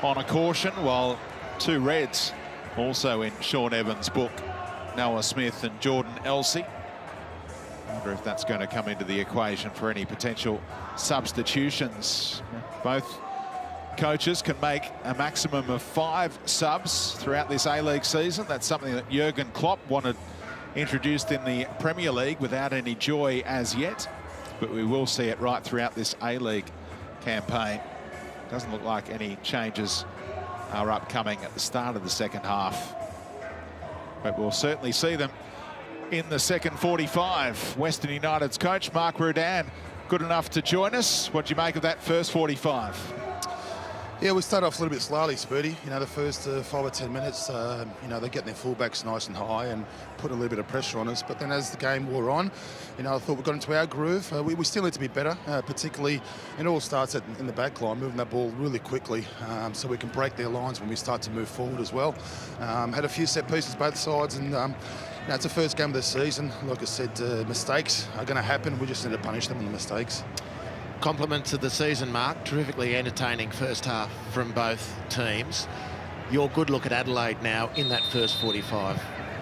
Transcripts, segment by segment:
on a caution, while 2 reds also in Sean Evans' book, Noah Smith and Jordan Elsey. I wonder if that's going to come into the equation for any potential substitutions. Both coaches can make a maximum of 5 subs throughout this A-League season. That's something that Jurgen Klopp wanted introduced in the Premier League without any joy as yet. But we will see it right throughout this A-League campaign. Doesn't look like any changes are upcoming at the start of the second half. But we'll certainly see them in the second 45. Western United's coach, Mark Rudan, good enough to join us. What do you make of that first 45? Yeah, we started off a little bit slowly, Spurdy. You know, the first 5 or 10 minutes, you know, they're getting their fullbacks nice and high and put a little bit of pressure on us. But then as the game wore on, you know, I thought we got into our groove. We still need to be better, particularly, it all starts in the back line, moving that ball really quickly so we can break their lines when we start to move forward as well. Had a few set pieces both sides, and you know, it's the first game of the season. Like I said, mistakes are going to happen. We just need to punish them on the mistakes. Compliment to the season, Mark. Terrifically entertaining first half from both teams. Your good look at Adelaide now in that first 45.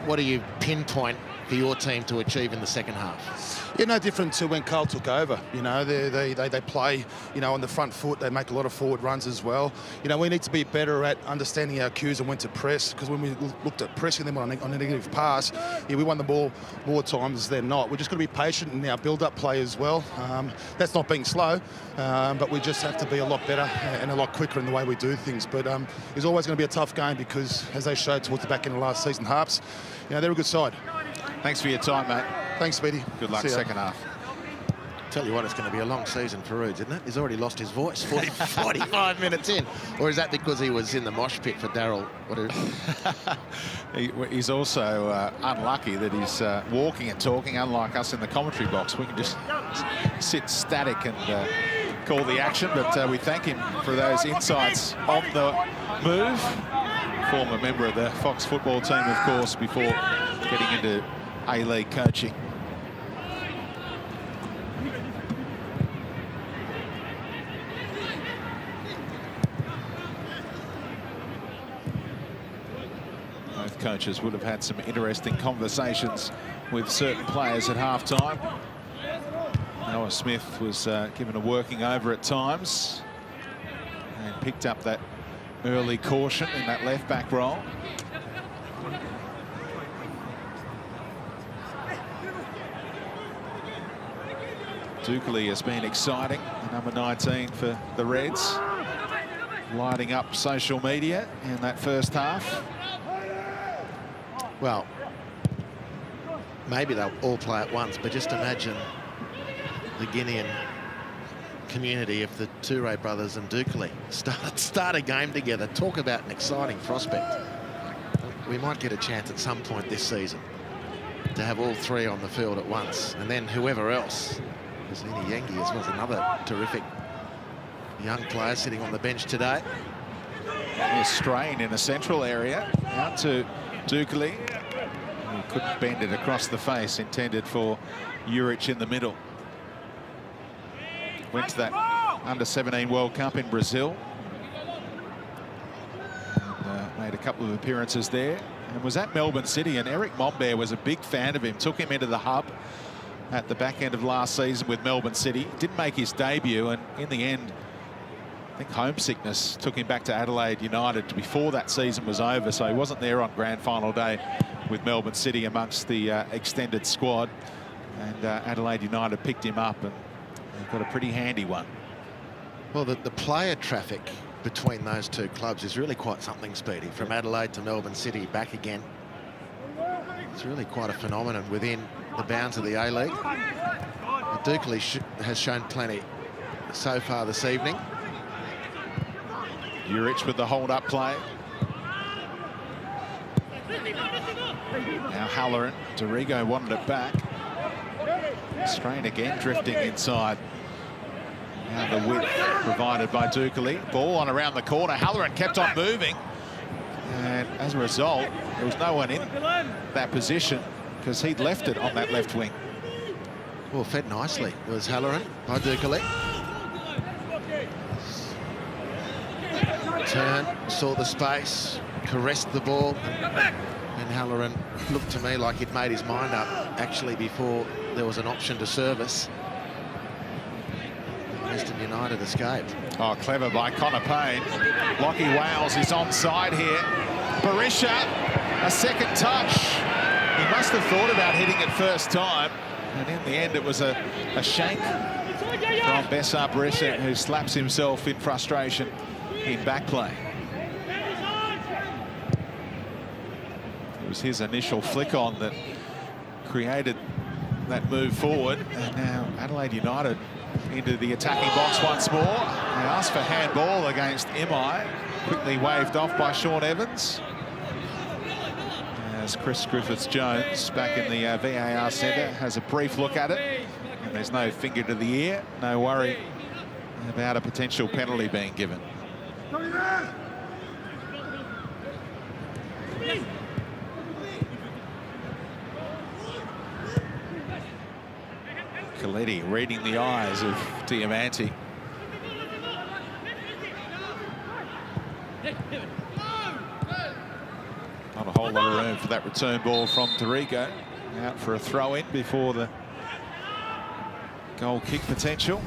What do you pinpoint for your team to achieve in the second half? Yeah, no different to when Carl took over. You know, they play, you know, on the front foot. They make a lot of forward runs as well. You know, we need to be better at understanding our cues and when to press, because when we looked at pressing them on a negative pass, yeah, we won the ball more times than not. We're just got to be patient in our build-up play as well. That's not being slow, but we just have to be a lot better and a lot quicker in the way we do things. But it's always going to be a tough game because, as they showed towards the back end of last season, Harps, you know, they're a good side. Thanks for your time, mate. Thanks, Speedy. Good luck second half. Tell you what, it's going to be a long season for Roods, isn't it? He's already lost his voice 45 minutes in. Or is that because he was in the mosh pit for Daryl? He's also unlucky that he's walking and talking, unlike us in the commentary box. We can just sit static and call the action, but we thank him for those insights on the move. Former member of the Fox football team, of course, before getting into A-League coaching. Both coaches would have had some interesting conversations with certain players at halftime. Noah Smith was given a working over at times and picked up that early caution in that left back role. Dukley has been exciting, number 19 for the Reds, lighting up social media in that first half. Well, maybe they'll all play at once, but just imagine the Guinean community if the Toure brothers and Dukley start a game together. Talk about an exciting prospect. We might get a chance at some point this season to have all 3 on the field at once, and then whoever else. Zini Yengi as well, another terrific young player sitting on the bench today. A strain in the central area, out to Dukley, who couldn't bend it across the face, intended for Juric in the middle. Went to that under-17 World Cup in Brazil. And, made a couple of appearances there. And was at Melbourne City, and Eric Mombert was a big fan of him. Took him into the hub at the back end of last season with Melbourne City. Didn't make his debut, and in the end, I think homesickness took him back to Adelaide United before that season was over, so he wasn't there on grand final day with Melbourne City amongst the extended squad. And Adelaide United picked him up, and got a pretty handy one. Well, the player traffic between those two clubs is really quite something, Speedy. From Adelaide to Melbourne City, back again. It's really quite a phenomenon within the bounds of the A-League. Dukley has shown plenty so far this evening. Juric with the hold-up play. Now Halloran. Dorigo wanted it back. Strain again, drifting inside. Now the width provided by Dukley. Ball on around the corner. Halloran kept on moving. And as a result, there was no one in that position because he'd left it on that left wing. Well, fed nicely was Turned, saw the space, caressed the ball, and Halloran looked to me like he'd made his mind up, actually, before there was an option to service. Western United escaped. Oh, clever by Connor Payne. Lockie Wales is onside here. Berisha, a second touch. He must have thought about hitting it first time, and in the end it was a shank from Bessar Berisha, who slaps himself in frustration in back play. It was his initial flick on that created that move forward, and now Adelaide United into the attacking box once more. They asked for handball against Imai, quickly waved off by Sean Evans. As Chris Griffiths-Jones back in the VAR centre has a brief look at it, and there's no finger to the ear, no worry about a potential penalty being given. Coletti reading the eyes of Diamanti. Not a whole lot of room for that return ball from Tarico. Out for a throw-in before the goal kick potential.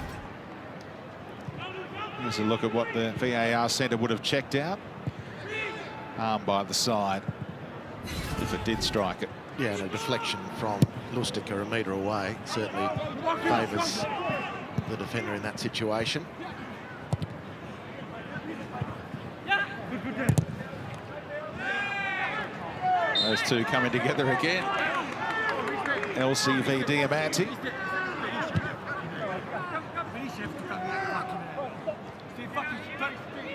Here's a look at what the VAR centre would have checked out. Arm by the side, if it did strike it. Yeah, and a deflection from Lustica a metre away certainly favours the defender in that situation. Those two coming together again. LCV Diamanti.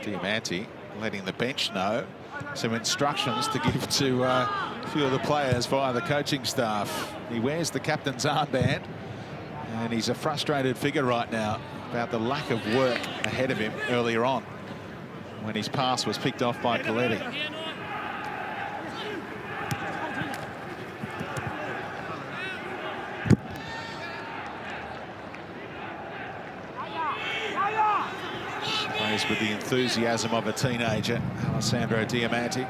Diamanti letting the bench know some instructions to give to a few of the players via the coaching staff. He wears the captain's armband, and he's a frustrated figure right now about the lack of work ahead of him earlier on when his pass was picked off by Coletti. Plays with the enthusiasm of a teenager, Alessandro Diamanti.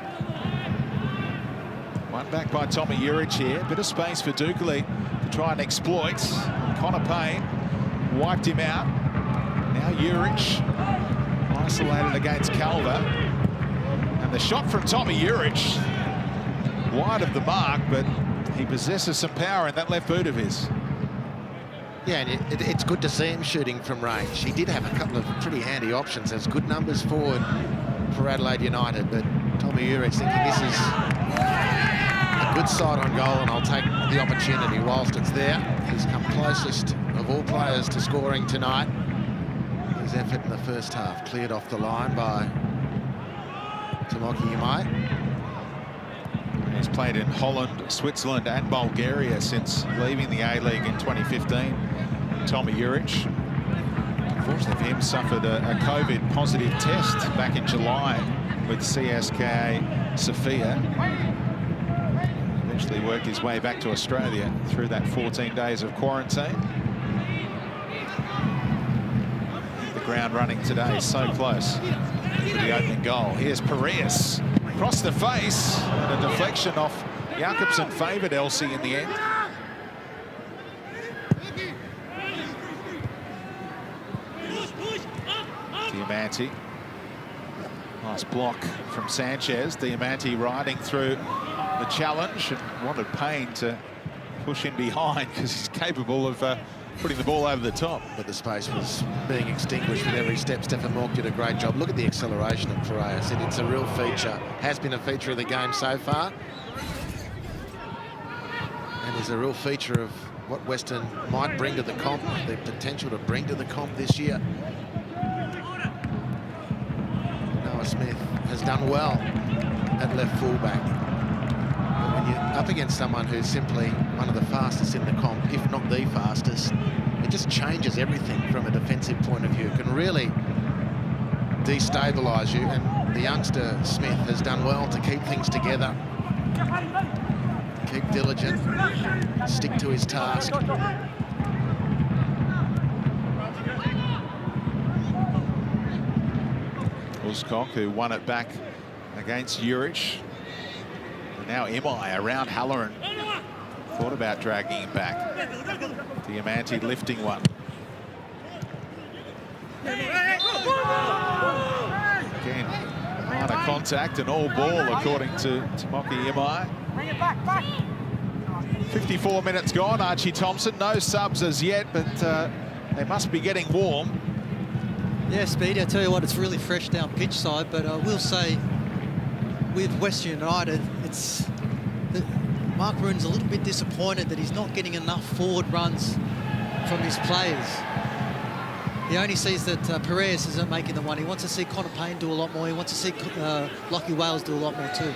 One back by Tommy Juric here. Bit of space for Dukley to try and exploit. Connor Payne wiped him out. Now Juric isolated against Calver. And the shot from Tommy Juric wide of the mark, but he possesses some power in that left boot of his. Yeah, and it's good to see him shooting from range. He did have a couple of pretty handy options. There's good numbers forward for Adelaide United, but Tommy Juric thinking this is a good side on goal, and I'll take the opportunity whilst it's there. He's come closest of all players to scoring tonight. His effort in the first half cleared off the line by Tomoki Imai. He's played in Holland, Switzerland and Bulgaria since leaving the A-League in 2015. Tommy Juric, unfortunately for him, suffered a COVID positive test back in July with CSKA Sofia. Eventually worked his way back to Australia through that 14 days of quarantine. The ground running today, so close to the opening goal. Here's Parias. Across the face, and a deflection off Jakobsen favoured Elsie in the end. Diamanti. Nice block from Sanchez. Diamanti riding through the challenge and wanted Payne to push in behind because he's capable of putting the ball over the top. But the space was being extinguished with every step. Stefan Mork did a great job. Look at the acceleration of Piraeus. It's a real feature. Has been a feature of the game so far. And is a real feature of what Western might bring to the comp, the potential to bring to the comp this year. Noah Smith has done well at left fullback. But when you're up against someone who's simply one of the fastest in the comp, if not the fastest, it just changes everything from a defensive point of view. It can really destabilise you, and the youngster Smith has done well to keep things together, keep diligent, stick to his task. Uscock, who won it back against Juric. And now Imai around Halloran. Thought about dragging him back. Diamante lifting one. Again, minor contact and all ball, according to Moki Imai. 54 minutes gone, Archie Thompson. No subs as yet, but they must be getting warm. Yeah, Speedy, I tell you what, it's really fresh down pitch side, but I will say with Western United, Mark Roon's a little bit disappointed that he's not getting enough forward runs from his players. He only sees that Perez isn't making the one. He wants to see Connor Payne do a lot more. He wants to see Lockie Wales do a lot more too.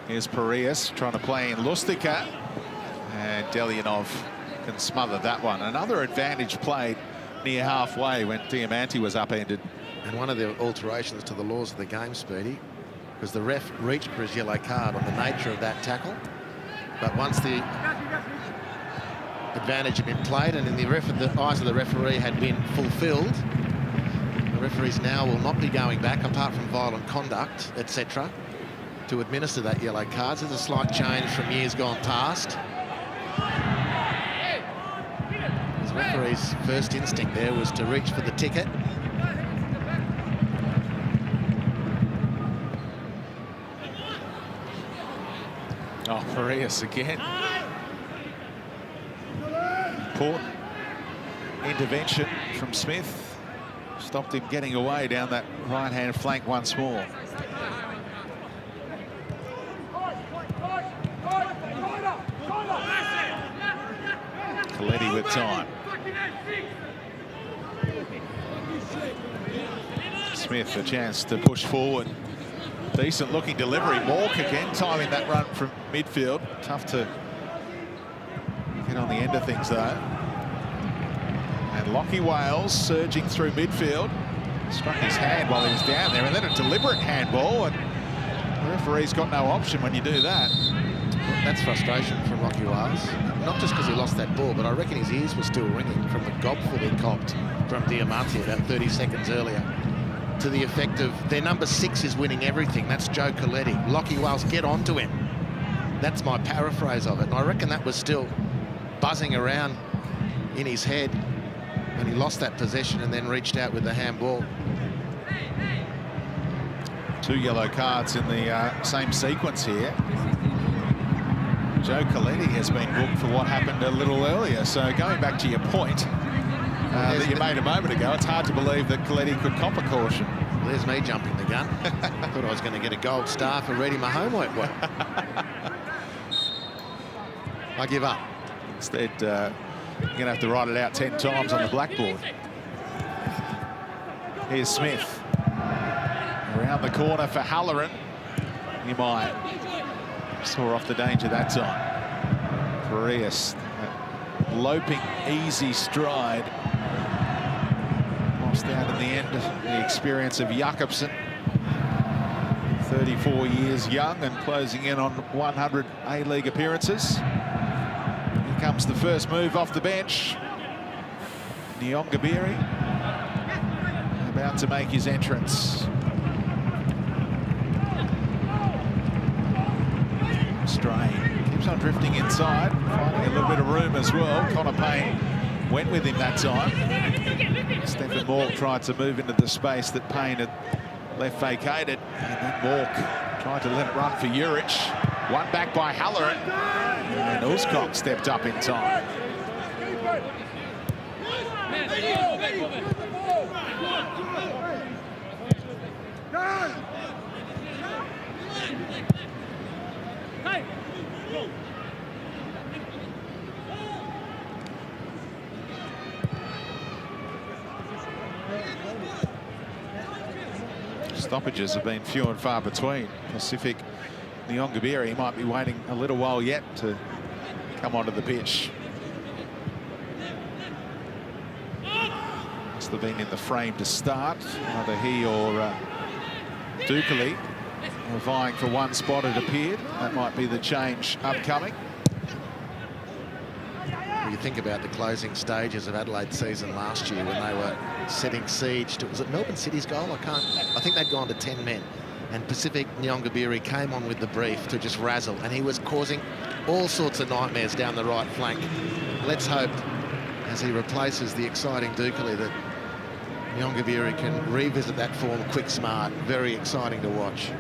Here's Perez trying to play in Lustica, and Delianov can smother that one. Another advantage played near halfway when Diamante was upended. And one of the alterations to the laws of the game, Speedy, because the ref reached for his yellow card on the nature of that tackle. But once the advantage had been played and in the eyes of the referee had been fulfilled, the referees now will not be going back, apart from violent conduct, etc., to administer that yellow card. So there's a slight change from years gone past. The referee's first instinct there was to reach for the ticket. Oh, Perez again. Important intervention from Smith. Stopped him getting away down that right-hand flank once more. Coletti with time. Smith a chance to push forward. Decent looking delivery. Mork again timing that run from midfield. Tough to get on the end of things though. And Lockie Wales surging through midfield. Struck his hand while he was down there, and then a deliberate handball, and the referee's got no option when you do that. That's frustration from Lockie Wales. Not just because he lost that ball, but I reckon his ears were still ringing from the gobful he copped from Diamante about 30 seconds earlier. To the effect of, their number 6 is winning everything. That's Joe Coletti. Lockie Wales, get onto him. That's my paraphrase of it. And I reckon that was still buzzing around in his head when he lost that possession and then reached out with the handball. 2 yellow cards in the same sequence here. Joe Coletti has been booked for what happened a little earlier. So going back to your point that you made a moment ago, it's hard to believe that Coletti could cop a caution. Well, there's me jumping the gun. Thought I was going to get a gold star for reading my homework well. I give up. Instead, you're going to have to write it out 10 times on the blackboard. Here's Smith. Around the corner for Halloran. Imai saw off the danger that time. Farias, loping, easy stride. Lost out in the end the experience of Jakobsen. 34 years young and closing in on 100 A-League appearances. Here comes the first move off the bench. Nyongabiri about to make his entrance. Strain keeps on drifting inside, finding a little bit of room as well. Connor Payne went with him that time. Stephen Mork tried to move into the space that Payne had left vacated, and then Mork tried to let it run for Juric. One back by Halloran, and Uscock stepped up in time. Stoppages have been few and far between. Pacific Nyongabiri might be waiting a little while yet to come onto the pitch. Must have been in the frame to start. Either he or Dukali were vying for one spot, it appeared. That might be the change upcoming. you think about the closing stages of Adelaide season last year when they were setting siege to, was it Melbourne City's goal? I think they'd gone to 10 men. And Pacific Nyongabiri came on with the brief to just razzle, and he was causing all sorts of nightmares down the right flank. Let's hope, as he replaces the exciting Dukali, that Nyongabiri can revisit that form quick, smart. Very exciting to watch.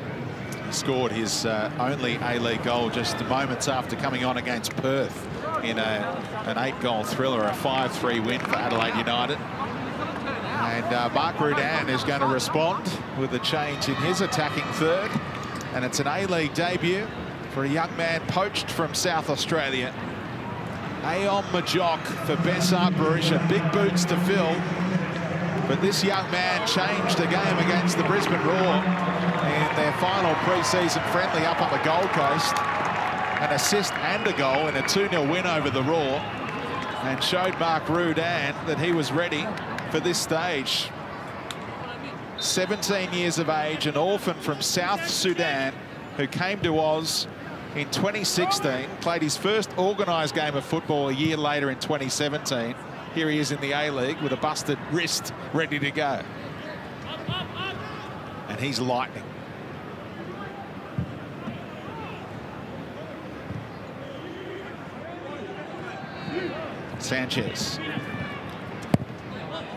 He scored his only A-League goal just moments after coming on against Perth in an 8-goal thriller, a 5-3 win for Adelaide United. And Mark Rudan is going to respond with a change in his attacking third. And it's an A-League debut for a young man poached from South Australia. Ayon Majok for Bessart Barisha. Big boots to fill. But this young man changed the game against the Brisbane Roar in their final pre-season friendly up on the Gold Coast. An assist and a goal in a 2-0 win over the Roar. And showed Mark Rudan that he was ready for this stage. 17 years of age, an orphan from South Sudan who came to Oz in 2016, played his first organised game of football a year later in 2017. Here he is in the A-League with a busted wrist ready to go. And he's lightning. Sanchez.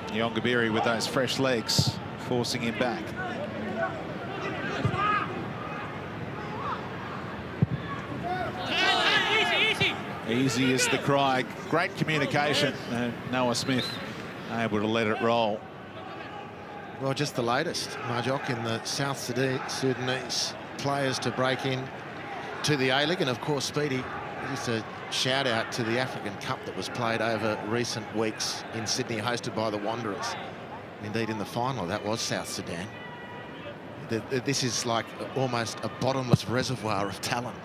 Nyongabiri with those fresh legs, forcing him back. Easy is the cry. Great communication. Noah Smith able to let it roll. Well, just the latest. Majok in the South Sudanese players to break in to the A-League. And, of course, Speedy, just a shout-out to the African Cup that was played over recent weeks in Sydney, hosted by the Wanderers. Indeed, in the final, that was South Sudan. This is like almost a bottomless reservoir of talent.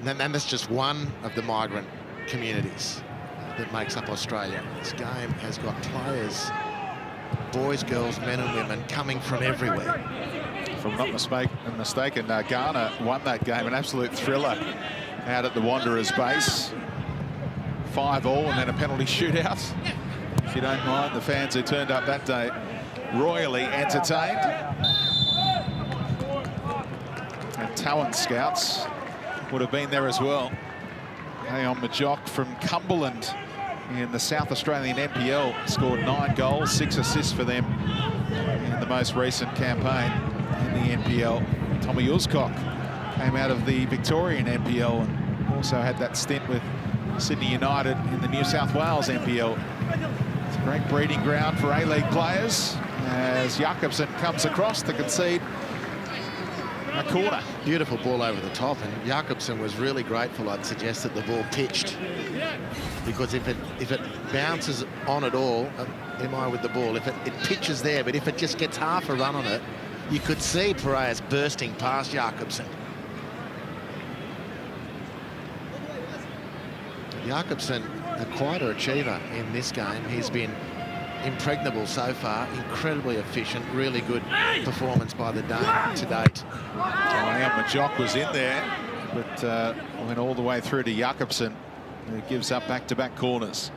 And that's just one of the migrant communities that makes up Australia. This game has got players, boys, girls, men and women, coming from everywhere. If I'm not mistaken, Ghana won that game, an absolute thriller out at the Wanderers base. 5-all and then a penalty shootout. If you don't mind, the fans who turned up that day royally entertained. And Talent Scouts would have been there as well. Ayon Majok from Cumberland in the South Australian NPL scored 9 goals, 6 assists for them in the most recent campaign in the NPL. Tommy Uscock came out of the Victorian NPL and also had that stint with Sydney United in the New South Wales NPL. It's a great breeding ground for A-League players as Jakobsen comes across to concede a corner. Beautiful ball over the top, and Jakobsen was really grateful, I'd suggest, that the ball pitched, because if it bounces on at all, am I with the ball, if it pitches there, but if it just gets half a run on it, you could see Piraeus bursting past Jakobsen. Jakobsen, a quieter achiever in this game. He's been impregnable so far, incredibly efficient, really good performance by the Dane to date. Ayon Majok was in there, but went all the way through to Jakobsen, who gives up back-to-back corners.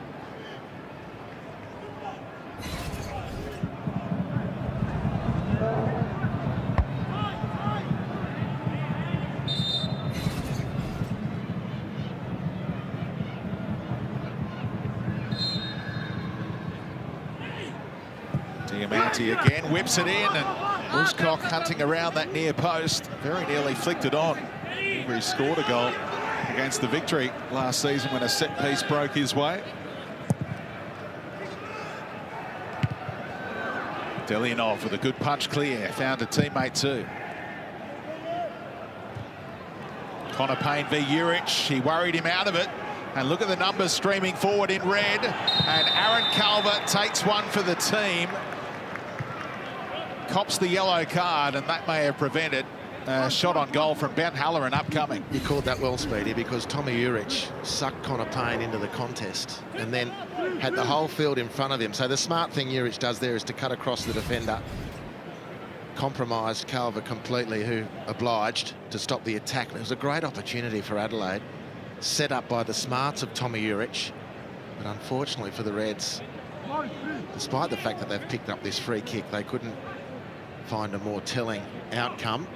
Diamanti again whips it in, and Uscock hunting around that near post, very nearly flicked it on. He scored a goal against the Victory last season when a set piece broke his way. Delianov with a good punch clear, found a teammate too. Connor Payne v Urich, he worried him out of it. And look at the numbers streaming forward in red. And Aaron Calvert takes one for the team. Cops the yellow card, and that may have prevented a shot on goal from Ben Halloran upcoming. You called that well, Speedy, because Tommy Urich sucked Connor Payne into the contest and then had the whole field in front of him. So the smart thing Urich does there is to cut across the defender. Compromised Calvert completely, who obliged to stop the attack. It was a great opportunity for Adelaide, set up by the smarts of Tommy Urich, But unfortunately for the Reds, despite the fact that they've picked up this free kick, they couldn't find a more telling outcome.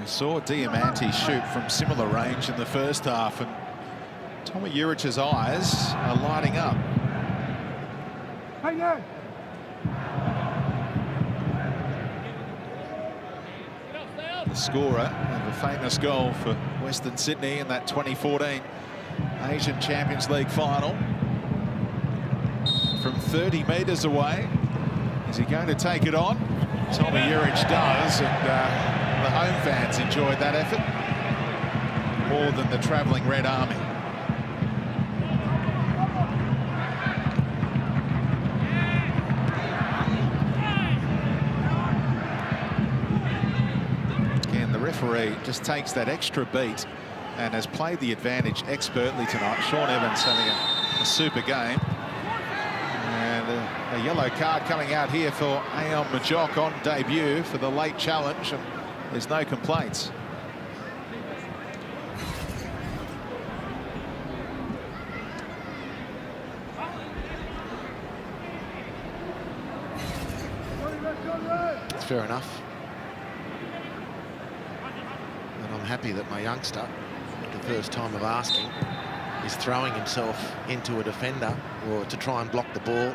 We saw Diamante shoot from similar range in the first half, and Tommy Jurich's eyes are lighting up. The scorer of a famous goal for Western Sydney in that 2014 Asian Champions League final. From 30 metres away, is he going to take it on? Tommy Jurich does, and the home fans enjoyed that effort more than the travelling Red Army. Again, the referee just takes that extra beat and has played the advantage expertly tonight. Sean Evans having a super game. And a yellow card coming out here for Aon Majok on debut for the late challenge, and there's no complaints. It's fair enough. And I'm happy that my youngster, the first time of asking, is throwing himself into a defender or to try and block the ball.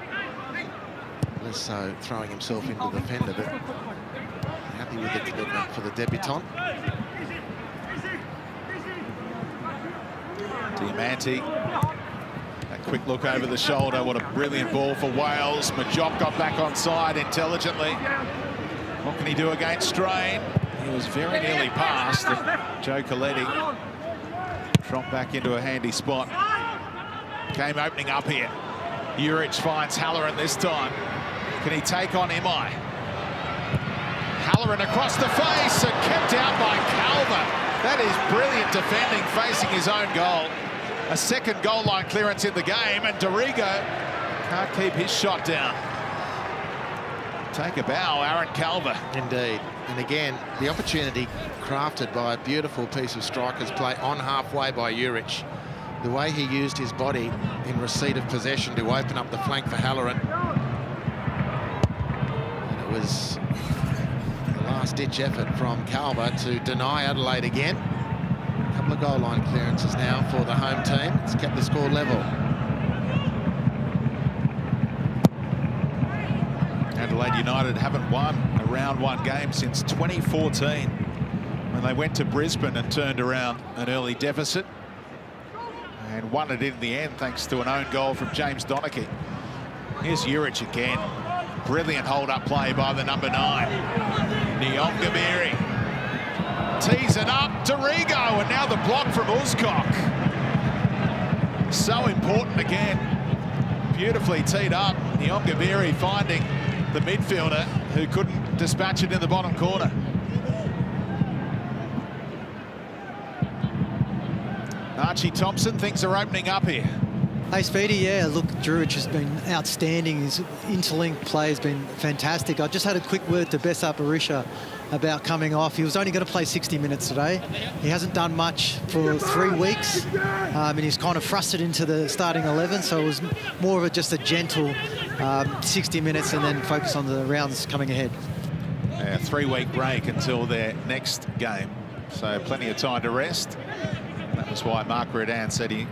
Less so throwing himself into the defender, but happy with the commitment for the debutant. Diamante, a quick look over the shoulder. What a brilliant ball for Wales. Majok got back on side intelligently. What can he do against Strain? He was very nearly past, and Joe Coletti dropped back into a handy spot. Game opening up here. Jurich finds Halloran this time. Can he take on Imai? Halloran across the face and kept out by Calver. That is brilliant defending facing his own goal. A second goal line clearance in the game, and Dorigo can't keep his shot down. Take a bow, Aaron Calver. Indeed. And again, the opportunity crafted by a beautiful piece of striker's play on halfway by Jurich. The way he used his body in receipt of possession to open up the flank for Halloran. And it was the last-ditch effort from Calver to deny Adelaide again. A couple of goal line clearances now for the home team. It's kept the score level. Adelaide United haven't won a round one game since 2014, when they went to Brisbane and turned around an early deficit and won it in the end thanks to an own goal from James Donachie. Here's Jurich again. Brilliant hold-up play by the number 9. Nyongabiri tees it up, Dorigo, and now the block from Uzcock. So important again. Beautifully teed up. Nyongabiri finding the midfielder who couldn't dispatch it in the bottom corner. Archie Thompson, things are opening up here. Hey, Speedy, yeah, look, Jurich has been outstanding. His interlinked play has been fantastic. I just had a quick word to Bessa Barisha about coming off. He was only going to play 60 minutes today. He hasn't done much for 3 weeks, and he's kind of thrusted into the starting 11, so it was more of just a gentle 60 minutes and then focus on the rounds coming ahead. A 3-week break until their next game, so plenty of time to rest. That was why Mark Redan said he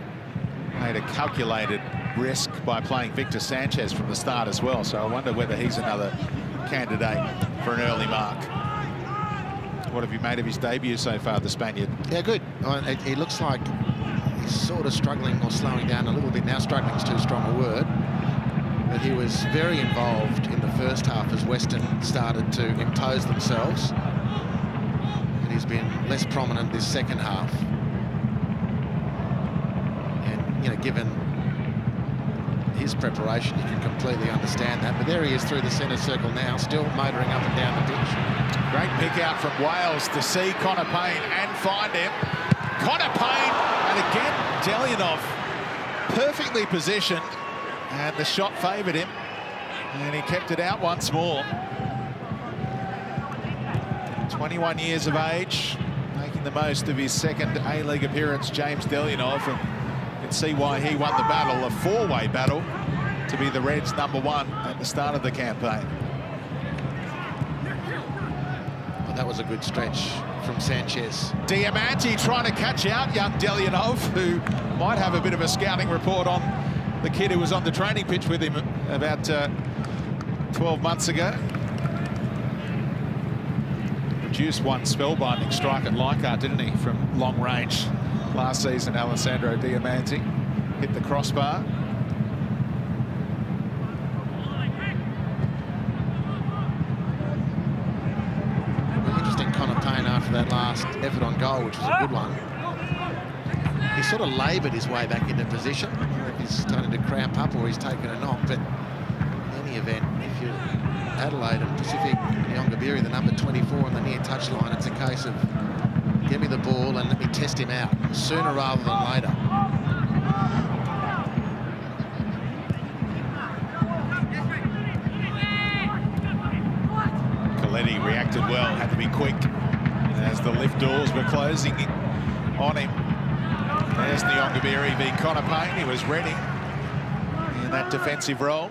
made a calculated risk by playing Victor Sanchez from the start as well. So I wonder whether he's another candidate for an early mark. What have you made of his debut so far, the Spaniard? Yeah, good. He looks like he's sort of struggling or slowing down a little bit now. Struggling is too strong a word. But he was very involved in the first half as Western started to impose themselves. And he's been less prominent this second half. You know, given his preparation, you can completely understand that. But there he is through the centre circle now, still motoring up and down the pitch. Great pick out from Wales to see Connor Payne and find him. Connor Payne, and again, Delianov perfectly positioned, and the shot favoured him, and he kept it out once more. 21 years of age, making the most of his second A-League appearance, James Delianov, and you can see why he won the battle, a four-way battle to be the Reds' #1 at the start of the campaign. Well, that was a good stretch from Sanchez. Diamante trying to catch out young Delianov, who might have a bit of a scouting report on the kid who was on the training pitch with him about 12 months ago. Produced one spellbinding strike at Leichhardt, didn't he, from long range last season, Alessandro Diamante. Hit the crossbar. Interesting Connor Payne after that last effort on goal, which was a good one. He sort of laboured his way back into position. I don't know if he's starting to cramp up or he's taken a knock, but in any event, if you're Adelaide and Pacific Nyongabiri, the number 24 on the near touchline, it's a case of give me the ball and let me test him out sooner rather than later. Coletti reacted well, had to be quick as the lift doors were closing on him. There's Nyongabiri v Connor Payne. He was ready in that defensive role.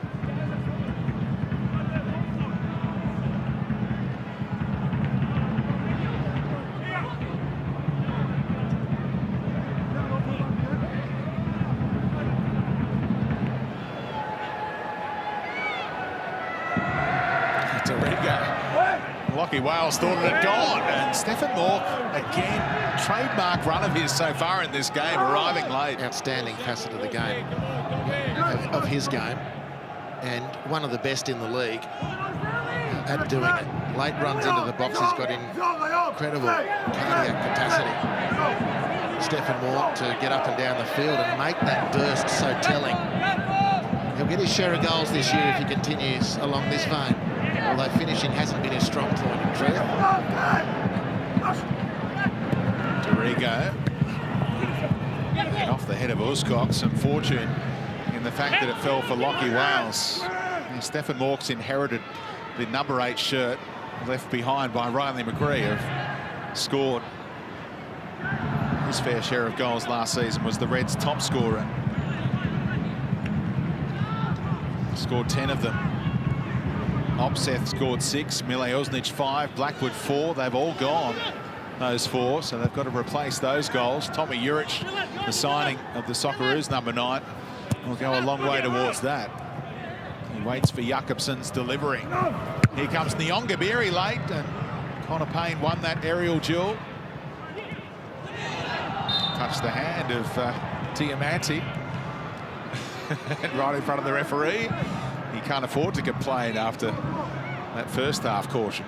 Lockie Wales thought it had gone, and Stefan Mork, again, trademark run of his so far in this game, arriving late. Outstanding facet of the game, of his game, and one of the best in the league at doing it. Late runs into the box, he's got incredible cardiac capacity. Stefan Mork to get up and down the field and make that burst so telling. He'll get his share of goals this year if he continues along this vein. Although finishing hasn't been his strong point in truth. Dorigo. And off the head of Uscock, some fortune in the fact that it fell for Lockie Wales. And Stefan Mork's inherited the number 8 shirt left behind by Riley McGree, have scored his fair share of goals last season, was the Reds' top scorer. Scored 10 of them. Opseth scored 6, Mile Osnich 5, Blackwood 4. They've all gone, those 4, so they've got to replace those goals. Tommy Juric, the signing of the Socceroos #9, will go a long way towards that. He waits for Jakobsen's delivery. Here comes Nyongabiri late, and Connor Payne won that aerial duel. Touched the hand of Diamante right in front of the referee. He can't afford to complain after that first half caution.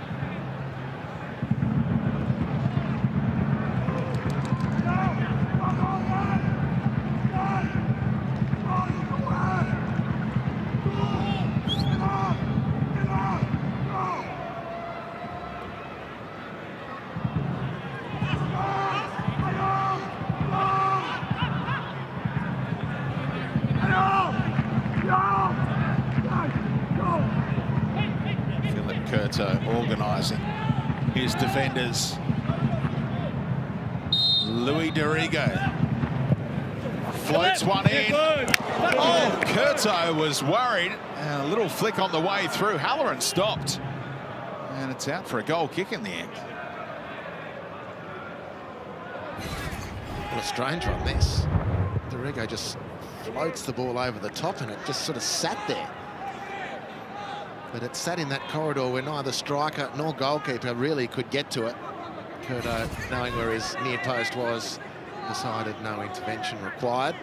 Organising his defenders. Louis Dorigo floats one in. Oh, Curto was worried. And a little flick on the way through. Halloran stopped. And it's out for a goal kick in the end. What a strange one, this. Dorigo just floats the ball over the top and it just sort of sat there. But it sat in that corridor where neither striker nor goalkeeper really could get to it. Curto, knowing where his near post was, decided no intervention required.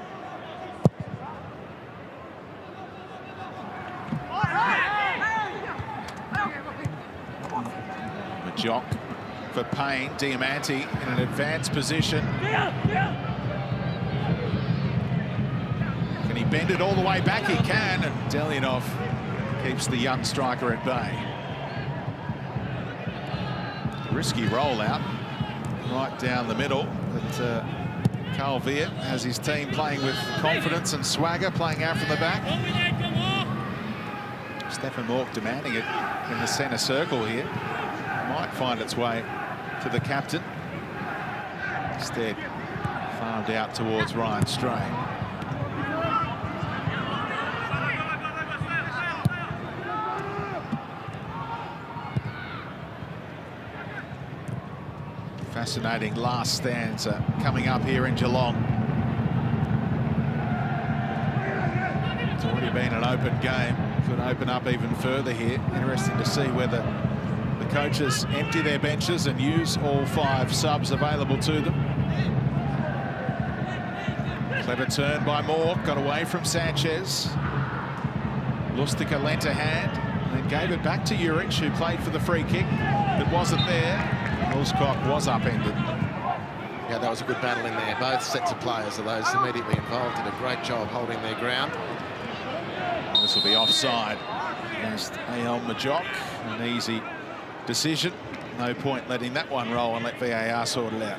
Majock for Payne. Diamante in an advanced position. Can he bend it all the way back? He can, and Delianov keeps the young striker at bay. Risky rollout right down the middle, but Carl Viet has his team playing with confidence and swagger, playing out from the back. Stefan Mork demanding it in the centre circle here. might find its way to the captain. Instead, farmed out towards Ryan Strain. Fascinating last stanza coming up here in Geelong. It's already been an open game. Could open up even further here. Interesting to see whether the coaches empty their benches and use all 5 subs available to them. Clever turn by Moore, got away from Sanchez. Lustica lent a hand and gave it back to Juric, who played for the free kick that wasn't there. Woolscock was upended. Yeah, that was a good battle in there. Both sets of players, of those immediately involved, did a great job holding their ground. This will be offside against A.L. Majok. An easy decision. No point letting that one roll and let VAR sort it out.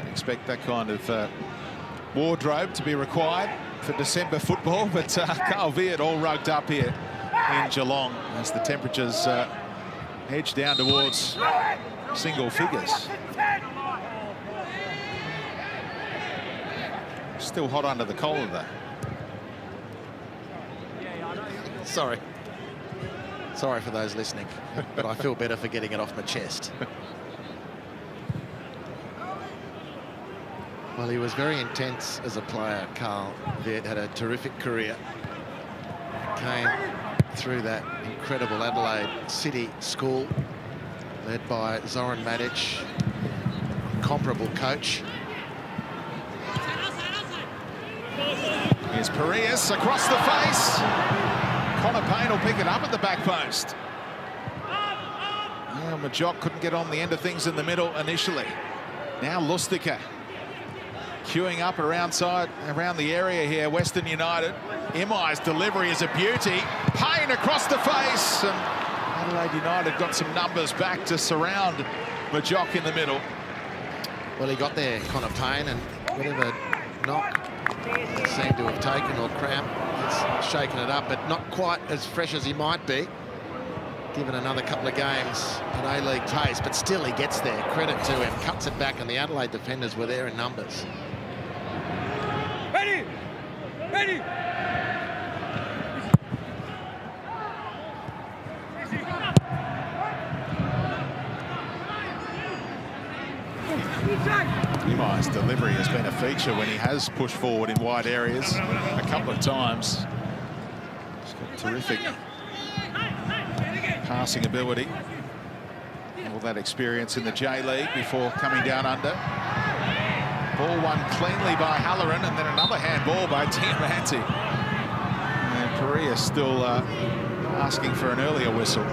Expect that kind of wardrobe to be required for December football, but Carl Veart all rugged up here in Geelong as the temperatures edge down towards single figures. Still hot under the collar though. Sorry for those listening, but I feel better for getting it off my chest. Well, he was very intense as a player, Carl Veart. Had a terrific career. Came through that incredible Adelaide City school, led by Zoran Madic, comparable coach. Here's Parias across the face. Connor Payne will pick it up at the back post. Well, Majok couldn't get on the end of things in the middle initially. Now Lustica queuing up around the area here. Western United. Imai's delivery is a beauty. Payne across the face, and Adelaide United got some numbers back to surround Majok in the middle. Well, he got there, Connor Payne, and whatever knock he seemed to have taken or cramp, he's shaken it up, but not quite as fresh as he might be, given another couple of games at A-League pace, but still he gets there. Credit to him, cuts it back, and the Adelaide defenders were there in numbers. Ready! Ready! Imai's delivery has been a feature when he has pushed forward in wide areas a couple of times. He's got terrific passing ability. All that experience in the J-League before coming down under. Ball won cleanly by Halloran, and then another handball by Diamanti. And Perea still asking for an earlier whistle.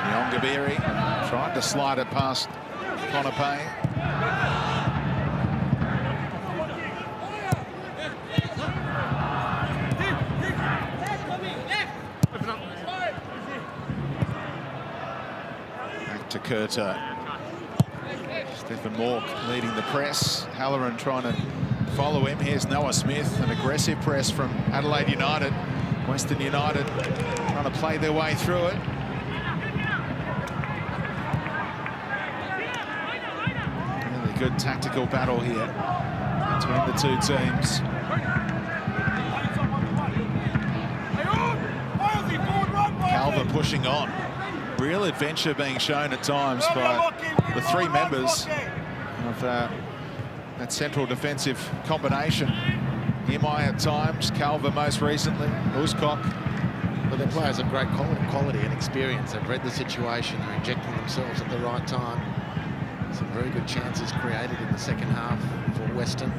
Nyongabiri tried to slide it past Connor Payne. To Curter. Stephen Mork leading the press. Halloran trying to follow him. Here's Noah Smith, an aggressive press from Adelaide United. Western United trying to play their way through it. Really good tactical battle here between the two teams. Calvin pushing on. Real adventure being shown at times by the three members of that central defensive combination. Imai at times, Calva most recently, Woolscock. But their players have great quality and experience. They've read the situation, they're injecting themselves at the right time. Some very good chances created in the second half for Western.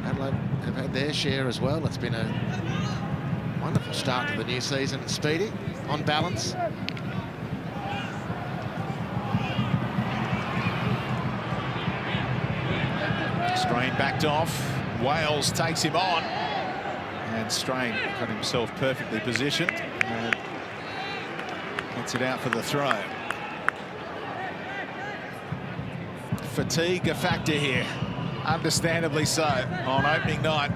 Adelaide have had their share as well. It's been a wonderful start to the new season. Speedy, on balance. Strain backed off. Wales takes him on. And Strain got himself perfectly positioned. And gets it out for the throw. Fatigue a factor here. Understandably so, on opening night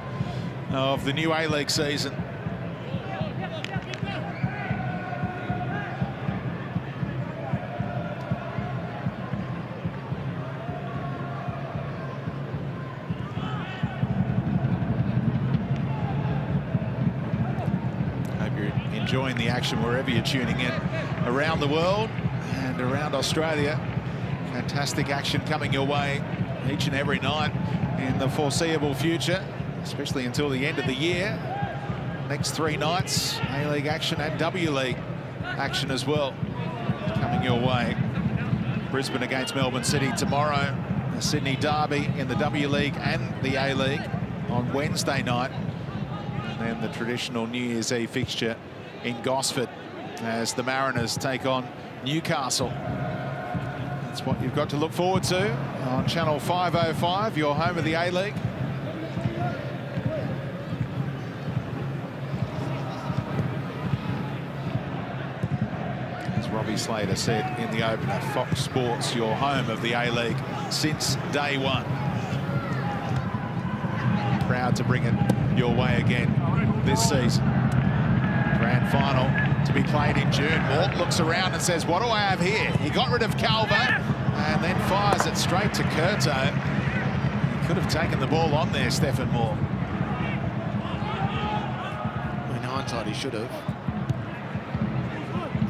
of the new A-League season. Hope you're enjoying the action wherever you're tuning in around the world and around Australia. Fantastic action coming your way each and every night in the foreseeable future, especially until the end of the year. Next 3 nights, A-League action and W-League action as well coming your way. Brisbane against Melbourne City tomorrow. The Sydney Derby in the W-League and the A-League on Wednesday night. And then the traditional New Year's Eve fixture in Gosford as the Mariners take on Newcastle. That's what you've got to look forward to on Channel 505, your home of the A-League. As Robbie Slater said in the opener, Fox Sports, your home of the A-League since day one. Proud to bring it your way again this season. Grand final to be played in June. Mort looks around and says, what do I have here? He got rid of Calvo and then fires it straight to Curto. He could have taken the ball on there, Stephen Moore. In hindsight, he should have.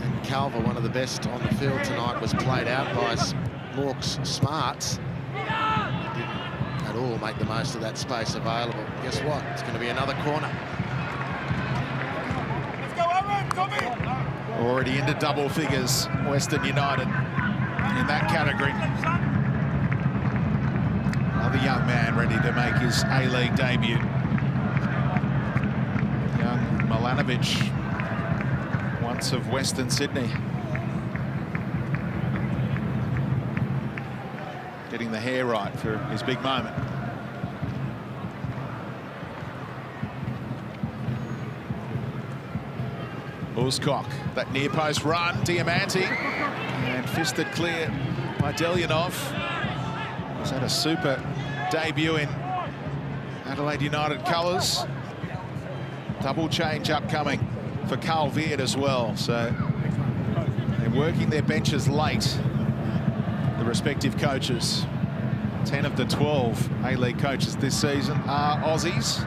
And Calvo, one of the best on the field tonight, was played out by Mork's smarts. Didn't at all make the most of that space available. Guess what? It's going to be another corner. Already into double figures, Western United in that category. Another young man ready to make his A-League debut. Young Milanovic, once of Western Sydney. Getting the hair right for his big moment. Uscock, that near post run, Diamante, and fisted clear by Delyanov. He's had a super debut in Adelaide United colours. Double change upcoming for Carl Veart as well. So they're working their benches late, the respective coaches. 10 of the 12 A-League coaches this season are Aussies.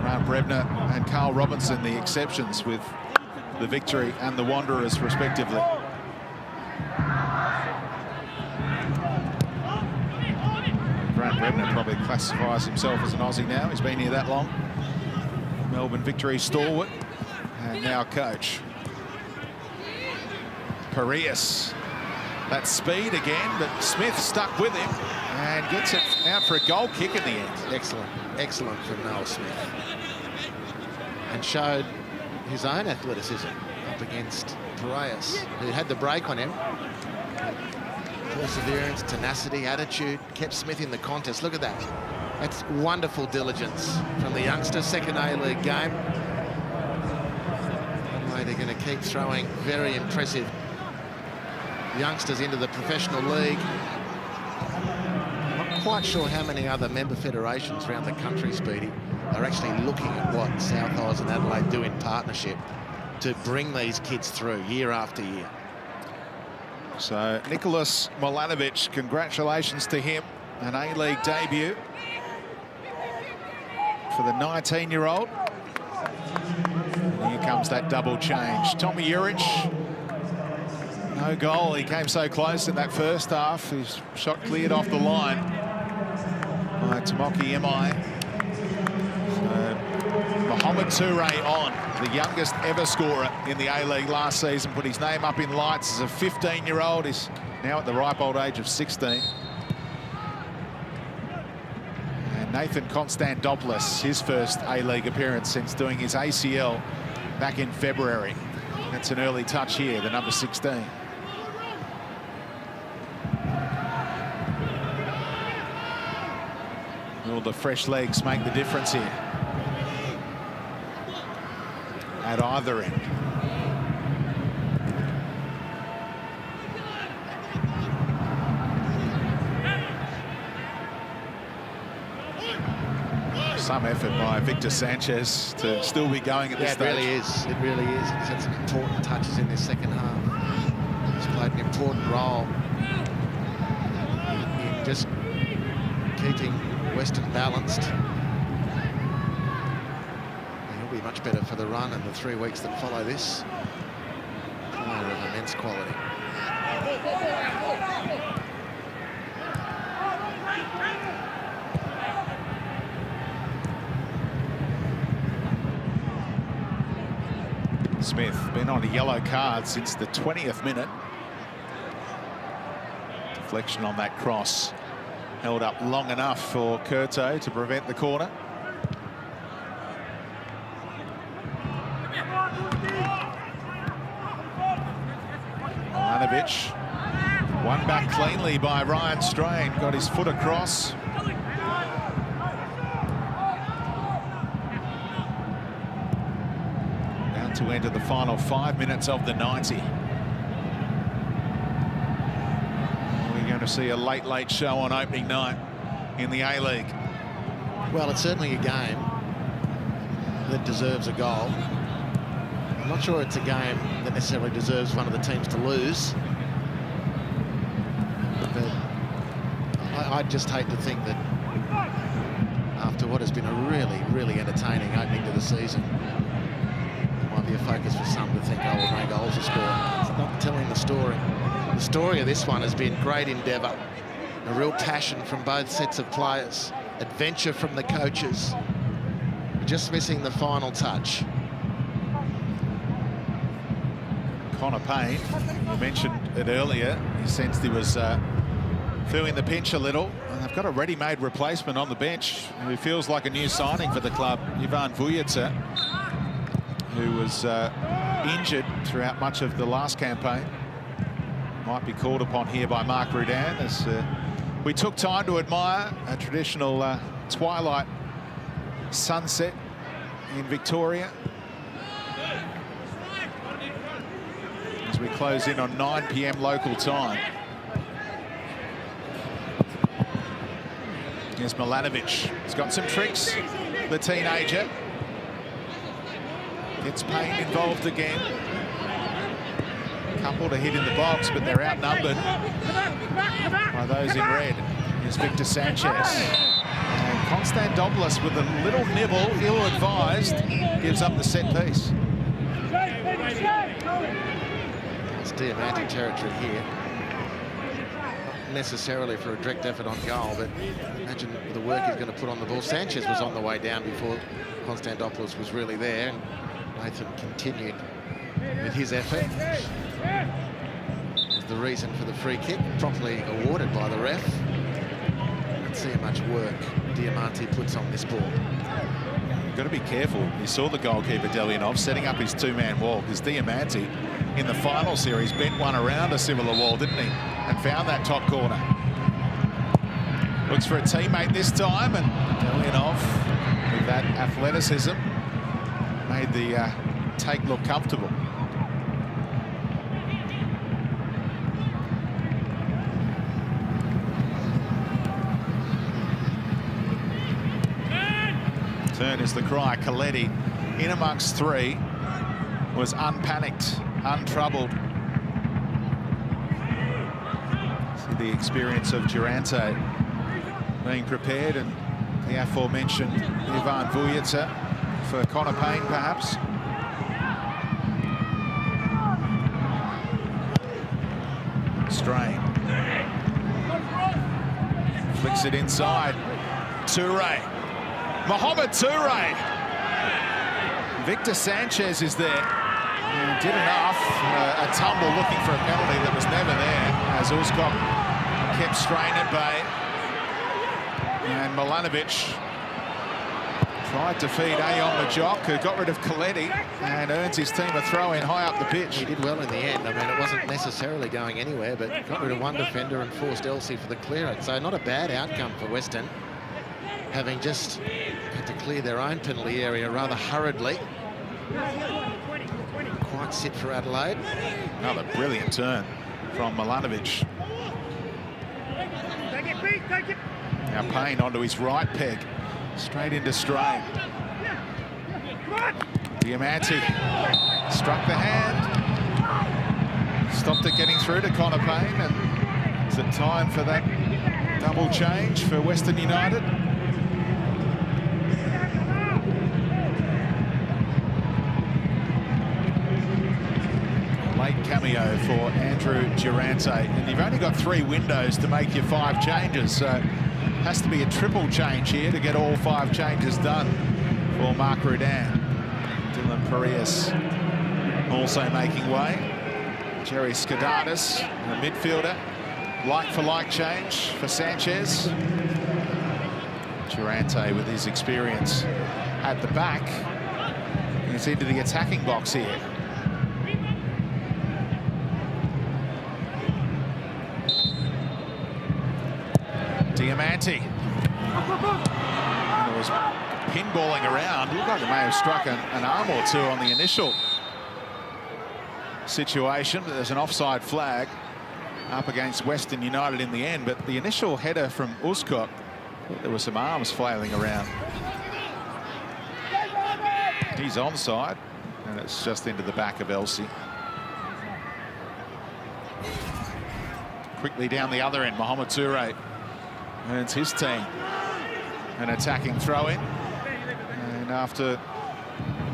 Grant Brebner and Carl Robinson, the exceptions, with the Victory and the Wanderers, respectively. Grant Brebner probably classifies himself as an Aussie now. He's been here that long. Melbourne Victory stalwart and now coach. Parias, that speed again, but Smith stuck with him and gets it out for a goal kick in the end. Excellent, excellent from Noel Smith. And showed his own athleticism up against Parias, who had the break on him. Perseverance, tenacity, attitude, kept Smith in the contest. Look at that. That's wonderful diligence from the youngster. Second A-League game. Anyway, they're going to keep throwing very impressive youngsters into the professional league. I'm not quite sure how many other member federations around the country, Speedy, are actually looking at what South Oz and Adelaide do in partnership to bring these kids through year after year. So Nicholas Milanovic, congratulations to him. An A-League debut for the 19-year-old. Here comes that double change. Tommy Juric, no goal. He came so close in that first half. His shot cleared off the line by Tomoki Emai. Mohamed Toure on, the youngest ever scorer in the A-League last season, put his name up in lights as a 15-year-old. He's now at the ripe old age of 16. And Nathan Konstantopoulos, his first A-League appearance since doing his ACL back in February. That's an early touch here, the number 16. Will the fresh legs make the difference here? At either end. Some effort by Victor Sanchez to still be going at this stage. It really is. It really is. He's had some important touches in this second half. He's played an important role in just keeping Western balanced. He'll be much better for the run and the 3 weeks that follow this. Player of immense quality. Smith been on a yellow card since the 20th minute. Deflection on that cross. Held up long enough for Curto to prevent the corner. Milanovic. One back cleanly by Ryan Strain. Got his foot across. To enter the final 5 minutes of the 90. We're going to see a late show on opening night in the A-League. Well, it's certainly a game that deserves a goal. I'm not sure it's a game that necessarily deserves one of the teams to lose. But I'd just hate to think that after what has been a really, really entertaining opening to the season, might be a focus for some to think, oh, well, no goals are scored. It's not telling the story. The story of this one has been great endeavour, a real passion from both sets of players, adventure from the coaches, just missing the final touch. Connor Payne, you mentioned it earlier, he sensed he was feeling the pinch a little, and they've got a ready-made replacement on the bench who feels like a new signing for the club, Ivan Vujica, who was injured throughout much of the last campaign. Might be called upon here by Mark Rudan as we took time to admire a traditional twilight sunset in Victoria. As we close in on 9 p.m. local time. Here's Milanovic. He's got some tricks, the teenager. Gets Payne involved again. Couple to hit in the box, but they're outnumbered by those in red. Here's Victor Sanchez. And Konstantopoulos with a little nibble, ill-advised, gives up the set piece. It's Diamante territory here. Not necessarily for a direct effort on goal, but imagine the work he's going to put on the ball. Sanchez was on the way down before Konstantopoulos was really there. And Nathan continued with his effort. The reason for the free kick, properly awarded by the ref. Let's see how much work Diamante puts on this ball. You've got to be careful. You saw the goalkeeper, Delianov, setting up his two-man wall, because Diamante, in the final series, bent one around a similar wall, didn't he? And found that top corner. Looks for a teammate this time, and Delianov, with that athleticism, made the take look comfortable. Turn is the cry. Coletti in amongst three was unpanicked, untroubled. See the experience of Durante being prepared, and the aforementioned Ivan Vujica for Connor Payne, perhaps. Strain. Flicks it inside. Toure. Mohamed Toure. Victor Sanchez is there. He did enough. A tumble looking for a penalty that was never there, as Uzkok kept Strain at bay. And Milanovic tried to feed Ayon Majok, who got rid of Coletti and earns his team a throw-in high up the pitch. He did well in the end. I mean, it wasn't necessarily going anywhere, but got rid of one defender and forced Elsie for the clearance. So not a bad outcome for Western. having just had to clear their own penalty area rather hurriedly. Quite sit for Adelaide. Another brilliant turn from Milanovic. Now Payne onto his right peg. Straight into Strain. Diamante struck the hand. Stopped it getting through to Connor Payne. And is it time for that double change for Western United? Late cameo for Andrew Durante. And you've only got 3 windows to make your 5 changes. So it has to be a triple change here to get all 5 changes done for Mark Rudan. Dylan Parias also making way. Jerry Skadatis, the midfielder. Like-for-like change for Sanchez. Durante, with his experience at the back, is into the attacking box here. Diamante. And it was pinballing around. Looked like it may have struck an arm or two on the initial situation. There's an offside flag up against Western United in the end, but the initial header from Uscott, there were some arms flailing around. He's onside, and it's just into the back of Elsie. Quickly down the other end, Mohamed Toure earns his team an attacking throw-in. And after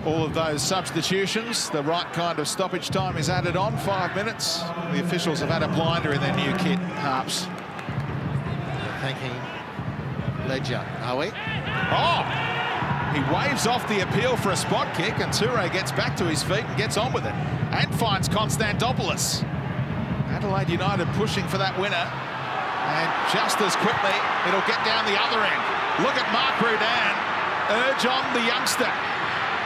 all of those substitutions, the right kind of stoppage time is added on, 5 minutes. The officials have had a blinder in their new kit, Harps. Thanking Ledger, are we? Oh! He waves off the appeal for a spot kick, and Toure gets back to his feet and gets on with it. And finds Konstantopoulos. Adelaide United pushing for that winner. And just as quickly, it'll get down the other end. Look at Mark Rudan urge on the youngster,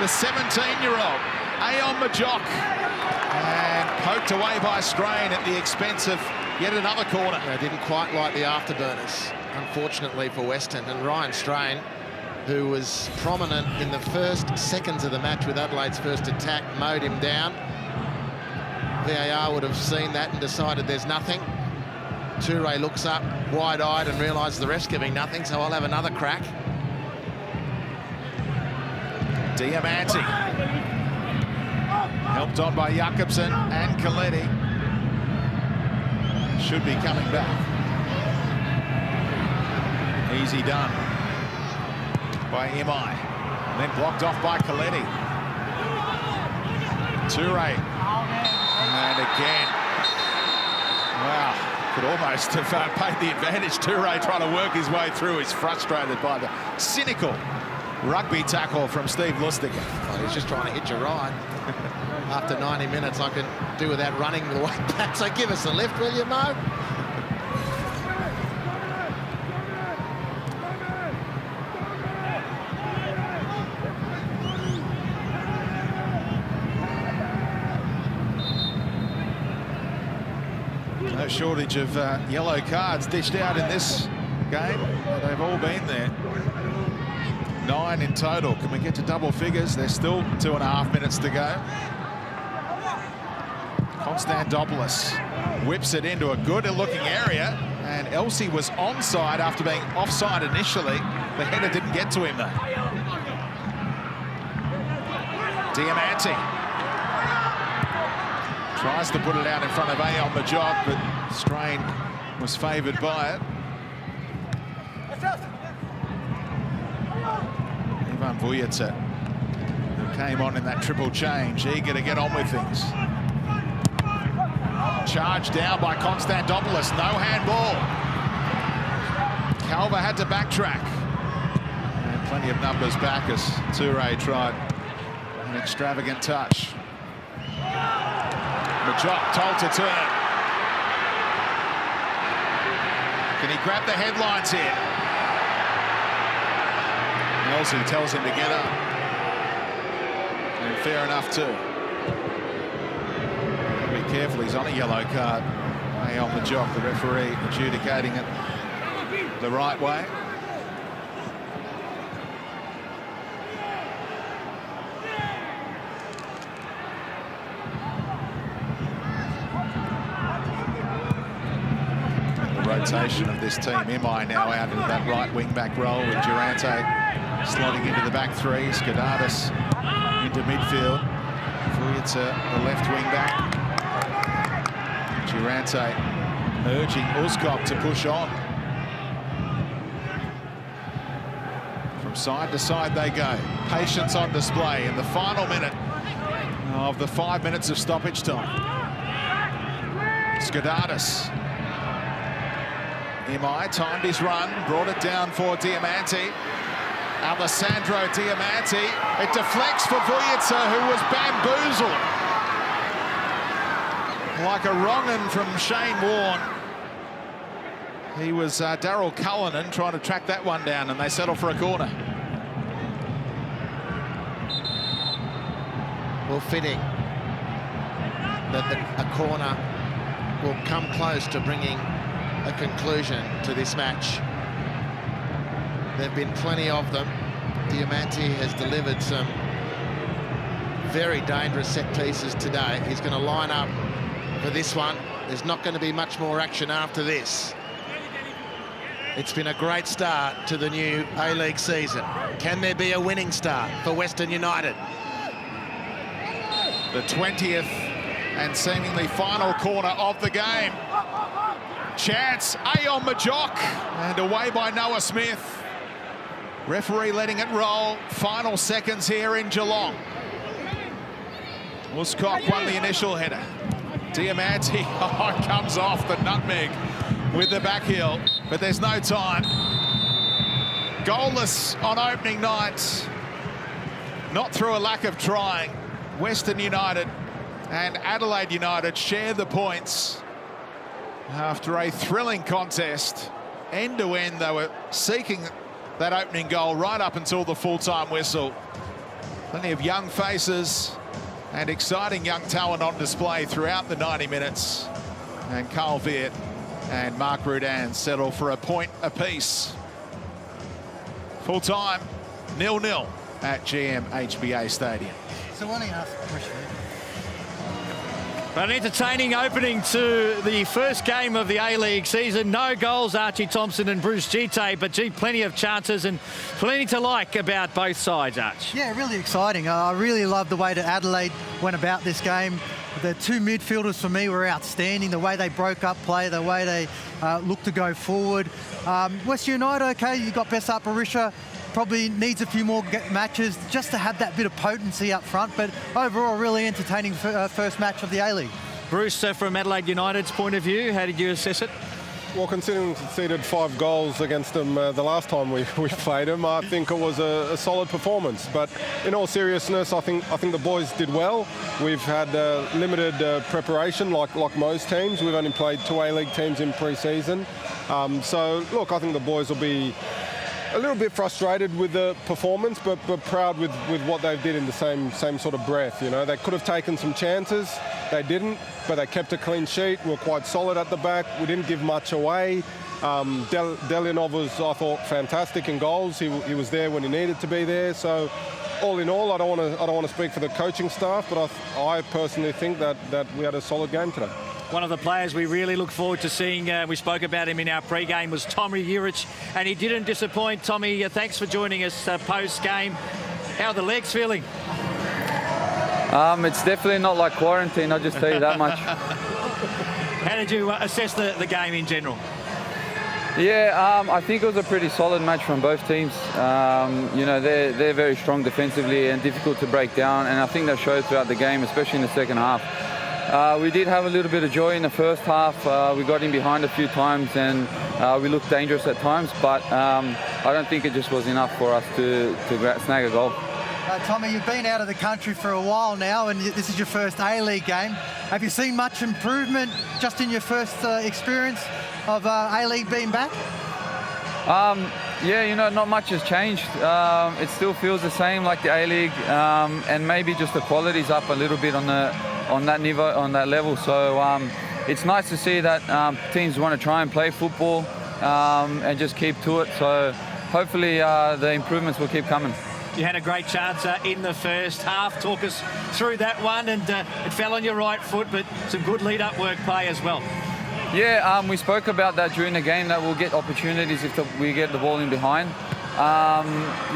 the 17-year-old, Ayon Majok. And poked away by Strain at the expense of yet another corner. They didn't quite like the afterburners, unfortunately for Western. And Ryan Strain, who was prominent in the first seconds of the match with Adelaide's first attack, mowed him down. VAR would have seen that and decided there's nothing. Toure looks up wide-eyed and realises the ref's giving nothing, so I'll have another crack. Diamante. Helped on by Jakobsen and Coletti. Should be coming back. Easy done by Imai. And then blocked off by Coletti. Toure. And again. Wow. Could almost have paid the advantage. Toure trying to work his way through. He's frustrated by the cynical rugby tackle from Steve Lustig. Well, he's just trying to hit you right. After 90 minutes, I can do without running the way back. So give us a lift, will you, Mo? No shortage of yellow cards dished out in this game. They've all been there. 9 in total. Can we get to double figures? There's still 2.5 minutes to go. Konstantopoulos whips it into a good-looking area, and Elsie was onside after being offside initially. The header didn't get to him, though. Diamante tries to put it out in front of Ayon Majok, but Strain was favoured by it. Ivan Vujacic, who came on in that triple change, eager to get on with things. Charged down by Konstantopoulos, no handball. Calver had to backtrack. And plenty of numbers back as Toure tried an extravagant touch. Majok told to turn. Can he grab the headlines here? Elsie tells him to get up. And fair enough too. Be careful, he's on a yellow card. Ayon Majok, the referee, adjudicating it the right way. rotation of this team. Imai now out into that right wing-back role with Durante slotting into the back three. Skadatis into midfield. Vujic to the left wing-back. Durante urging Uzkok to push on. From side to side they go. Patience on display in the final minute of the 5 minutes of stoppage time. Skadatis. Imai timed his run, brought it down for Diamante. Alessandro Diamante. It deflects for Vujic, who was bamboozled. Like a wrong-un from Shane Warne. He was Daryl Cullinan trying to track that one down, and they settle for a corner. Well, fitting that a corner will come close to bringing a conclusion to this match. There have been plenty of them. Diamante has delivered some very dangerous set pieces today. He's going to line up for this one. There's not going to be much more action after this. It's been a great start to the new A-League season. Can there be a winning start for Western United? The 20th and seemingly final corner of the game. Chance, Ayon Majok, and away by Noah Smith. Referee letting it roll. Final seconds here in Geelong. Uzkok won the initial header. Diamante comes off the nutmeg with the back heel, but there's no time. Goalless on opening night. Not through a lack of trying. Western United and Adelaide United share the points after a thrilling contest. End to end, they were seeking that opening goal right up until the full-time whistle. Plenty of young faces and exciting young talent on display throughout the 90 minutes. And Carl Viet and Mark Rudan settle for a point apiece. Full-time, 0-0 at GMHBA Stadium. So why don't you ask a question? An entertaining opening to the first game of the A-League season. No goals, Archie Thompson and Bruce Gite, but gee, plenty of chances and plenty to like about both sides, Arch. Yeah, really exciting. I really love the way that Adelaide went about this game. The two midfielders for me were outstanding. The way they broke up play, the way they looked to go forward. Western United, okay, you got Bessa Barisha. Probably needs a few more matches just to have that bit of potency up front, but overall really entertaining first match of the A-League. Bruce, from Adelaide United's point of view, how did you assess it? Well, considering we conceded 5 goals against them the last time we played them, I think it was a solid performance. But in all seriousness, I think the boys did well. We've had limited preparation, like most teams. We've only played 2 A-League teams in pre-season. So, look, I think the boys will be a little bit frustrated with the performance, but proud with what they did in the same sort of breath. You know, they could have taken some chances. They didn't, but they kept a clean sheet. We were quite solid at the back. We didn't give much away. Delianov was, I thought, fantastic in goals. He was there when he needed to be there. So, all in all, I don't want to speak for the coaching staff, but I personally think that we had a solid game today. One of the players we really look forward to seeing, we spoke about him in our pre-game, was Tommy Juric, and he didn't disappoint. Tommy, thanks for joining us post-game. How are the legs feeling? It's definitely not like quarantine, I'll just tell you that much. How did you assess the game in general? Yeah, I think it was a pretty solid match from both teams. You know, they're very strong defensively and difficult to break down, and I think that showed throughout the game, especially in the second half. We did have a little bit of joy in the first half. We got in behind a few times and we looked dangerous at times, but I don't think it just was enough for us to snag a goal. Tommy, you've been out of the country for a while now, and this is your first A-League game. Have you seen much improvement just in your first experience of A-League being back? Yeah, you know, not much has changed. It still feels the same like the A-League, and maybe just the quality's up a little bit on that level. So it's nice to see that teams want to try and play football and just keep to it. So hopefully the improvements will keep coming. You had a great chance in the first half. Talk us through that one, and it fell on your right foot, but some good lead-up work play as well. Yeah, we spoke about that during the game, that we'll get opportunities if we get the ball in behind.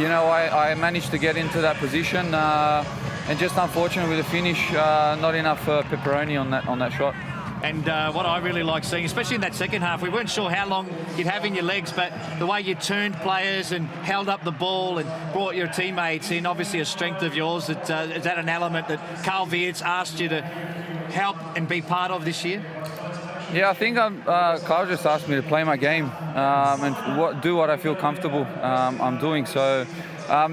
You know, I managed to get into that position, and just unfortunate with the finish, not enough pepperoni on that shot. And what I really like seeing, especially in that second half, we weren't sure how long you'd have in your legs, but the way you turned players and held up the ball and brought your teammates in, obviously a strength of yours. Is that an element that Carl Weerts asked you to help and be part of this year? Yeah, I think Carl just asked me to play my game and do what I feel comfortable I'm doing. So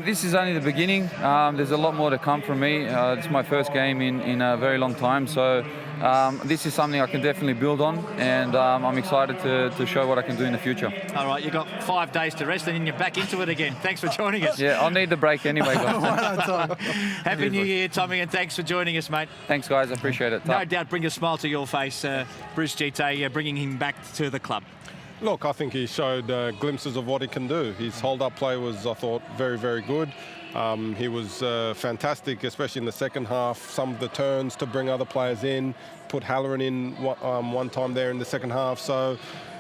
this is only the beginning. There's a lot more to come from me. It's my first game in a very long time. So this is something I can definitely build on, and I'm excited to show what I can do in the future. All right, you've got 5 days to rest and then you're back into it again. Thanks for joining us. Yeah, I'll need the break anyway, guys. Happy New Year, Tommy, and thanks for joining us, mate. Thanks, guys. I appreciate it. No doubt bring a smile to your face, Bruce Gite, bringing him back to the club. Look, I think he showed glimpses of what he can do. His hold-up play was, I thought, very, very good. He was fantastic, especially in the second half. Some of the turns to bring other players in, put Halloran in one time there in the second half. So,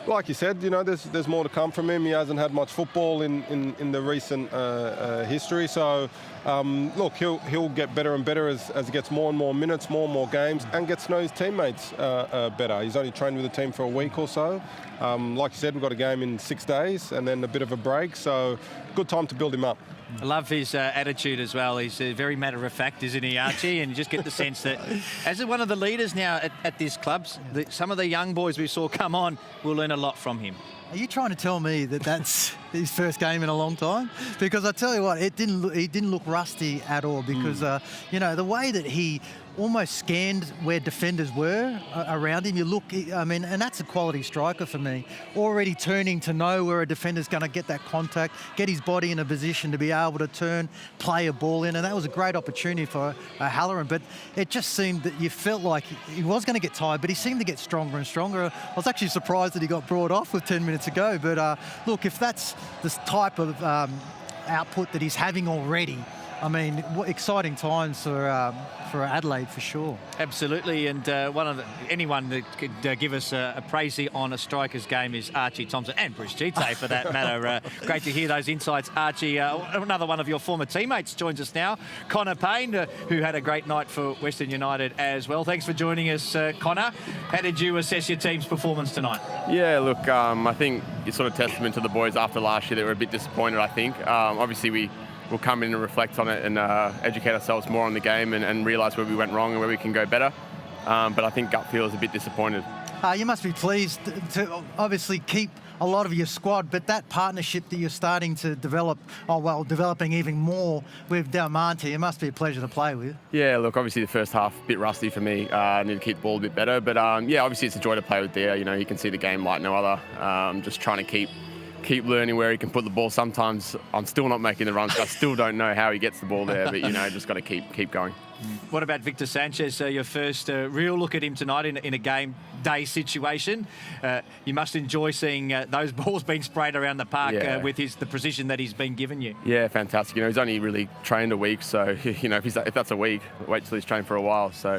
like you said, you know, there's more to come from him. He hasn't had much football in the recent history. So, look, he'll get better and better as he gets more and more minutes, more and more games, and gets to know his teammates better. He's only trained with the team for a week or so. Like you said, we've got a game in 6 days and then a bit of a break. So, good time to build him up. I love his attitude as well. He's very matter-of-fact, isn't he, Archie? And you just get the sense that as one of the leaders now at this club, some of the young boys we saw come on will learn a lot from him. Are you trying to tell me that that's his first game in a long time? Because I tell you what, he didn't look rusty at all, because, you know, the way that he almost scanned where defenders were around him. I mean, and that's a quality striker for me. Already turning to know where a defender's going to get that contact, get his body in a position to be able to turn, play a ball in, and that was a great opportunity for Halloran. But it just seemed that you felt like he was going to get tired, but he seemed to get stronger and stronger. I was actually surprised that he got brought off with 10 minutes to go. But look, if that's this type of output that he's having already, I mean, what exciting times for Adelaide for sure. Absolutely, and anyone that could give us a praise on a striker's game is Archie Thompson, and Bruce Gite for that matter. Great to hear those insights, Archie. Another one of your former teammates joins us now, Connor Payne, who had a great night for Western United as well. Thanks for joining us, Connor. How did you assess your team's performance tonight? Yeah, look, I think it's sort of testament to the boys after last year. They were a bit disappointed, I think. Obviously, we'll come in and reflect on it and educate ourselves more on the game and realise where we went wrong and where we can go better. But I think gut feel is a bit disappointed. You must be pleased to obviously keep a lot of your squad, but that partnership that you're starting to develop, developing even more with Delmonte, it must be a pleasure to play with. Yeah, look, obviously the first half a bit rusty for me. I need to keep the ball a bit better, but yeah, obviously it's a joy to play with Dia. You know, he can see the game like no other. Just trying to keep learning where he can put the ball. Sometimes I'm still not making the runs. I still don't know how he gets the ball there, but you know, just got to keep going. What about Victor Sanchez? Your first real look at him tonight in a game day situation. You must enjoy seeing those balls being sprayed around the park with the precision that he's been given you. Yeah, fantastic. You know, he's only really trained a week, so you know, if that's a week, wait till he's trained for a while. So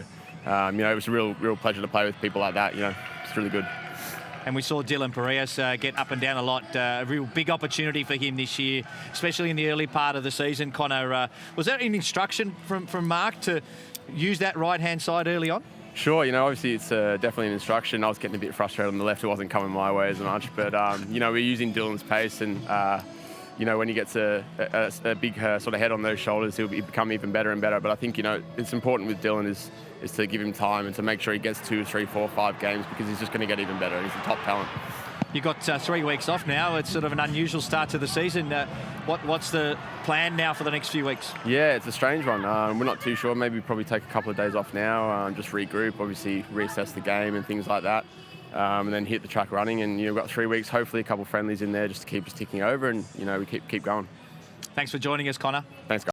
you know, it was a real pleasure to play with people like that. You know, it's really good. And we saw Dylan Pereas get up and down a lot. A real big opportunity for him this year, especially in the early part of the season. Connor, was that an instruction from Mark to use that right-hand side early on? Sure, you know, obviously it's definitely an instruction. I was getting a bit frustrated on the left. It wasn't coming my way as much. But, you know, we're using Dylan's pace and, you know, when he gets a big sort of head on those shoulders, he'll become even better and better. But I think, you know, it's important with Dylan is to give him time and to make sure he gets 2, 3, 4, 5 games, because he's just going to get even better. He's a top talent. You've got 3 weeks off now. It's sort of an unusual start to the season. What's the plan now for the next few weeks? Yeah, it's a strange one. We're not too sure. Maybe probably take a couple of days off now, just regroup, obviously reassess the game and things like that, and then hit the track running. And you've got 3 weeks, hopefully a couple of friendlies in there just to keep us ticking over, and you know, we keep going. Thanks for joining us, Connor. Thanks, guys.